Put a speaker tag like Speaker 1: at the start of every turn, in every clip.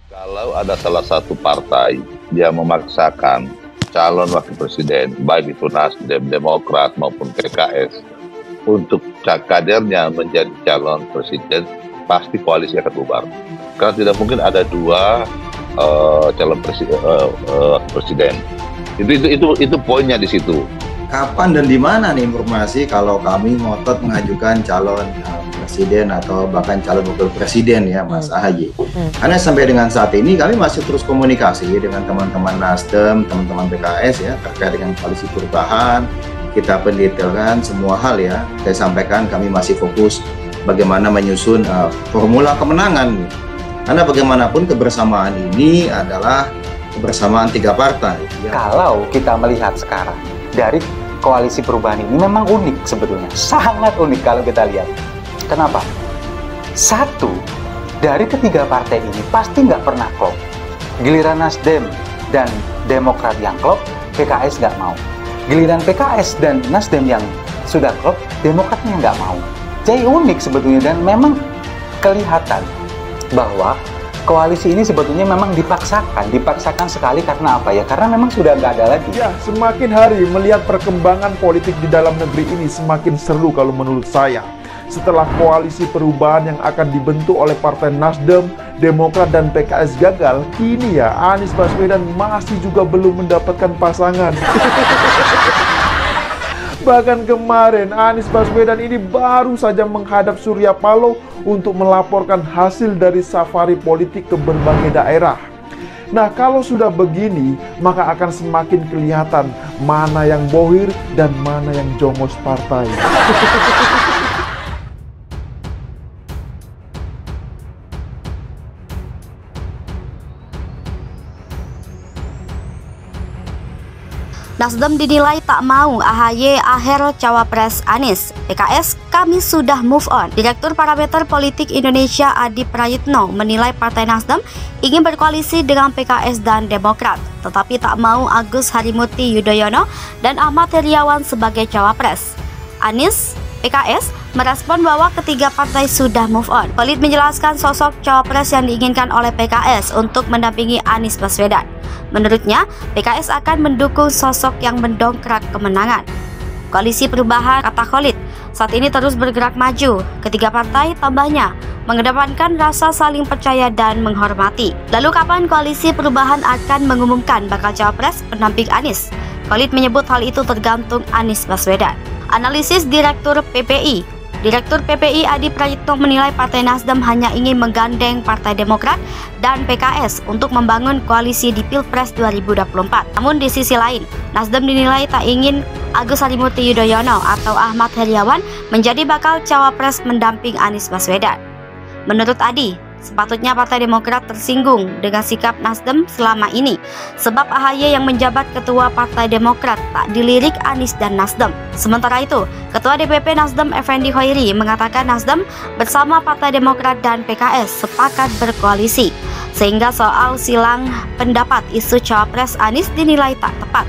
Speaker 1: Kalau ada salah satu partai yang memaksakan calon wakil presiden, baik itu Nasdem, Demokrat maupun PKS, untuk kadernya menjadi calon presiden, pasti koalisi akan bubar. Karena tidak mungkin ada dua calon presiden. Itu poinnya di situ.
Speaker 2: Kapan dan di mana nih informasi kalau kami ngotot mengajukan calon presiden atau bahkan calon wakil presiden ya Mas AHY? Karena sampai dengan saat ini kami masih terus komunikasi dengan teman-teman Nasdem, teman-teman PKS ya terkait dengan koalisi perubahan. Kita pendetailkan semua hal ya. Saya sampaikan kami masih fokus bagaimana menyusun formula kemenangan. Karena bagaimanapun kebersamaan ini adalah kebersamaan tiga partai.
Speaker 3: Ya. Kalau kita melihat sekarang dari koalisi perubahan ini memang unik sebetulnya, sangat unik kalau kita lihat. Kenapa? Satu, dari ketiga partai ini pasti nggak pernah klop. Giliran Nasdem dan Demokrat yang klop, PKS nggak mau. Giliran PKS dan Nasdem yang sudah klop, Demokratnya nggak mau. Jadi unik sebetulnya, dan memang kelihatan bahwa koalisi ini sebetulnya memang dipaksakan sekali. Karena apa ya? Karena memang sudah nggak ada lagi.
Speaker 4: Ya, semakin hari melihat perkembangan politik di dalam negeri ini semakin seru kalau menurut saya. Setelah koalisi perubahan yang akan dibentuk oleh Partai Nasdem, Demokrat, dan PKS gagal, kini ya Anies Baswedan masih juga belum mendapatkan pasangan. Bahkan kemarin Anies Baswedan ini baru saja menghadap Surya Paloh untuk melaporkan hasil dari safari politik ke berbagai daerah. Nah, kalau sudah begini, maka akan semakin kelihatan mana yang bohir dan mana yang jongos partai.
Speaker 5: Nasdem dinilai tak mau AHY aher cawapres Anies. PKS kami sudah move on. Direktur Parameter Politik Indonesia Adi Prayitno menilai Partai Nasdem ingin berkoalisi dengan PKS dan Demokrat, tetapi tak mau Agus Harimurti Yudhoyono dan Ahmad Heriawan sebagai cawapres. Anies, PKS merespon bahwa ketiga partai sudah move on. Pelit menjelaskan sosok cawapres yang diinginkan oleh PKS untuk mendampingi Anies Baswedan. Menurutnya, PKS akan mendukung sosok yang mendongkrak kemenangan. Koalisi perubahan, kata Khalid, saat ini terus bergerak maju. Ketiga partai tambahnya mengedepankan rasa saling percaya dan menghormati. Lalu kapan koalisi perubahan akan mengumumkan bakal cawapres pendamping Anies? Khalid menyebut hal itu tergantung Anies Baswedan. Analisis Direktur PPI Adi Prayitno menilai Partai Nasdem hanya ingin menggandeng Partai Demokrat dan PKS untuk membangun koalisi di Pilpres 2024. Namun di sisi lain, Nasdem dinilai tak ingin Agus Harimurti Yudhoyono atau Ahmad Heriawan menjadi bakal cawapres mendamping Anies Baswedan. Menurut Adi, sepatutnya Partai Demokrat tersinggung dengan sikap Nasdem selama ini, sebab AHY yang menjabat Ketua Partai Demokrat tak dilirik Anies dan Nasdem. Sementara itu, Ketua DPP Nasdem Effendi Hoiri mengatakan Nasdem bersama Partai Demokrat dan PKS sepakat berkoalisi, sehingga soal silang pendapat isu cawapres Anies dinilai tak tepat.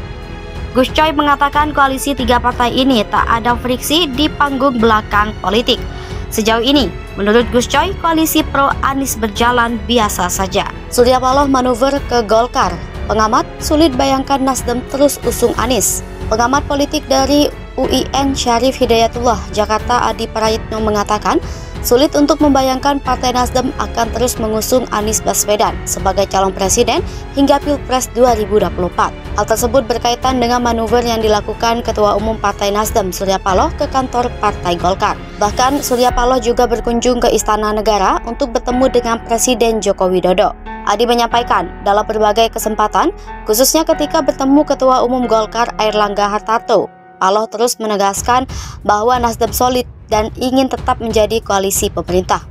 Speaker 5: Gus Coy mengatakan koalisi tiga partai ini tak ada friksi di panggung belakang politik. Sejauh ini, menurut Gus Coy, koalisi pro Anies berjalan biasa saja. Surya Paloh manuver ke Golkar. Pengamat sulit bayangkan Nasdem terus usung Anies. Pengamat politik dari UIN Syarif Hidayatullah, Jakarta, Adi Prayitno mengatakan, sulit untuk membayangkan Partai Nasdem akan terus mengusung Anies Baswedan sebagai calon presiden hingga Pilpres 2024. Hal tersebut berkaitan dengan manuver yang dilakukan Ketua Umum Partai Nasdem Surya Paloh ke kantor Partai Golkar. Bahkan Surya Paloh juga berkunjung ke Istana Negara untuk bertemu dengan Presiden Joko Widodo. Adi menyampaikan dalam berbagai kesempatan, khususnya ketika bertemu Ketua Umum Golkar Airlangga Hartarto, Paloh terus menegaskan bahwa Nasdem solid dan ingin tetap menjadi koalisi pemerintah.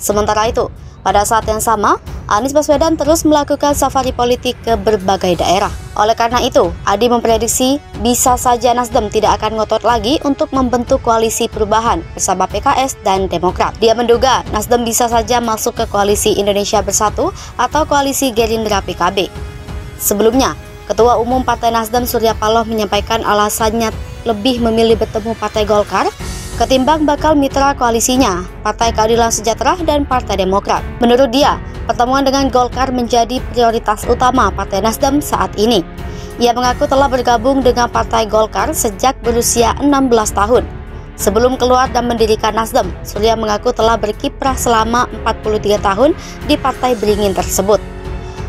Speaker 5: Sementara itu, pada saat yang sama, Anies Baswedan terus melakukan safari politik ke berbagai daerah. Oleh karena itu, Adi memprediksi bisa saja Nasdem tidak akan ngotot lagi untuk membentuk koalisi perubahan bersama PKS dan Demokrat. Dia menduga Nasdem bisa saja masuk ke koalisi Indonesia Bersatu atau koalisi Gerindra PKB. Sebelumnya, Ketua Umum Partai Nasdem Surya Paloh menyampaikan alasannya lebih memilih bertemu Partai Golkar ketimbang bakal mitra koalisinya, Partai Keadilan Sejahtera dan Partai Demokrat. Menurut dia, pertemuan dengan Golkar menjadi prioritas utama Partai Nasdem saat ini. Ia mengaku telah bergabung dengan Partai Golkar sejak berusia 16 tahun. Sebelum keluar dan mendirikan Nasdem, Surya mengaku telah berkiprah selama 43 tahun di Partai Beringin tersebut.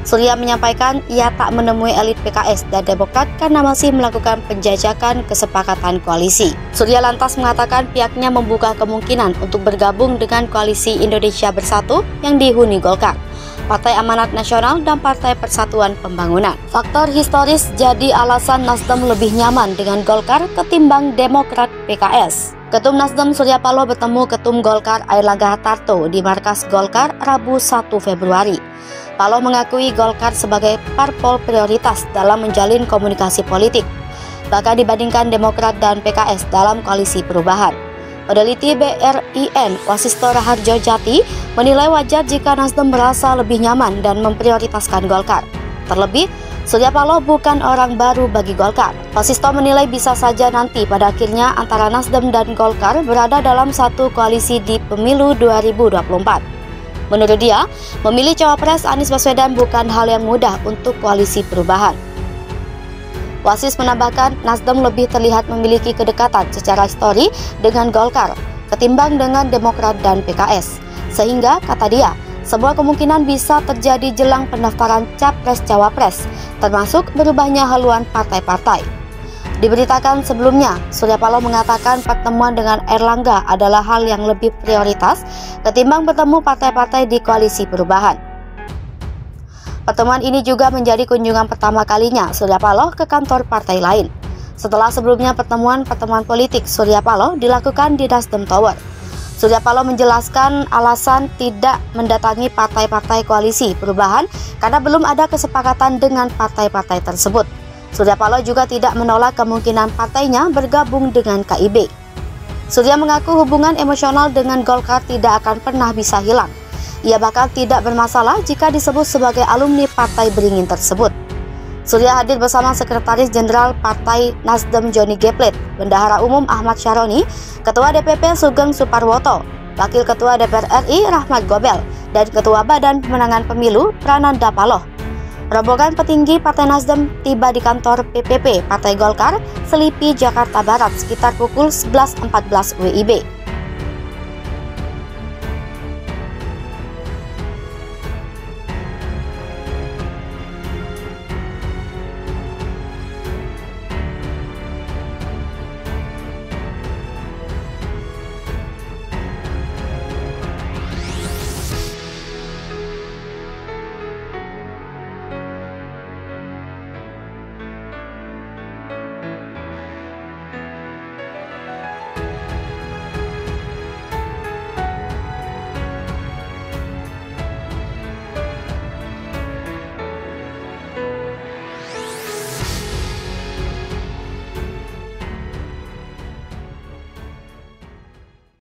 Speaker 5: Surya menyampaikan ia tak menemui elit PKS dan Demokrat karena masih melakukan penjajakan kesepakatan koalisi. Surya lantas mengatakan pihaknya membuka kemungkinan untuk bergabung dengan Koalisi Indonesia Bersatu yang dihuni Golkar, Partai Amanat Nasional, dan Partai Persatuan Pembangunan. Faktor historis jadi alasan Nasdem lebih nyaman dengan Golkar ketimbang Demokrat PKS. Ketum Nasdem Surya Paloh bertemu Ketum Golkar Airlangga Hartarto di markas Golkar Rabu 1 Februari. Paloh mengakui Golkar sebagai parpol prioritas dalam menjalin komunikasi politik, bahkan dibandingkan Demokrat dan PKS dalam koalisi perubahan. Peneliti BRIN Wasisto Raharjo Jati menilai wajar jika Nasdem merasa lebih nyaman dan memprioritaskan Golkar. Terlebih, Surya Paloh bukan orang baru bagi Golkar. Wasisto menilai bisa saja nanti pada akhirnya antara Nasdem dan Golkar berada dalam satu koalisi di pemilu 2024. Menurut dia, memilih cawapres Anies Baswedan bukan hal yang mudah untuk koalisi perubahan. Wasis menambahkan Nasdem lebih terlihat memiliki kedekatan secara histori dengan Golkar ketimbang dengan Demokrat dan PKS. Sehingga, kata dia, semua kemungkinan bisa terjadi jelang pendaftaran capres-cawapres, termasuk berubahnya haluan partai-partai. Diberitakan sebelumnya, Surya Paloh mengatakan pertemuan dengan Airlangga adalah hal yang lebih prioritas ketimbang bertemu partai-partai di koalisi perubahan. Pertemuan ini juga menjadi kunjungan pertama kalinya Surya Paloh ke kantor partai lain. Setelah sebelumnya pertemuan politik Surya Paloh dilakukan di Nasdem Tower. Surya Paloh menjelaskan alasan tidak mendatangi partai-partai koalisi perubahan karena belum ada kesepakatan dengan partai-partai tersebut. Surya Paloh juga tidak menolak kemungkinan partainya bergabung dengan KIB. Surya mengaku hubungan emosional dengan Golkar tidak akan pernah bisa hilang. Ia bahkan tidak bermasalah jika disebut sebagai alumni Partai Beringin tersebut. Surya hadir bersama Sekretaris Jenderal Partai Nasdem Johnny G. Plate, Bendahara Umum Ahmad Syaroni, Ketua DPP Sugeng Suparwoto, Wakil Ketua DPR RI Rahmat Gobel, dan Ketua Badan Pemenangan Pemilu Prananda Paloh. Rombongan petinggi Partai Nasdem tiba di kantor PPP Partai Golkar, Selipi, Jakarta Barat sekitar pukul 11.14 WIB.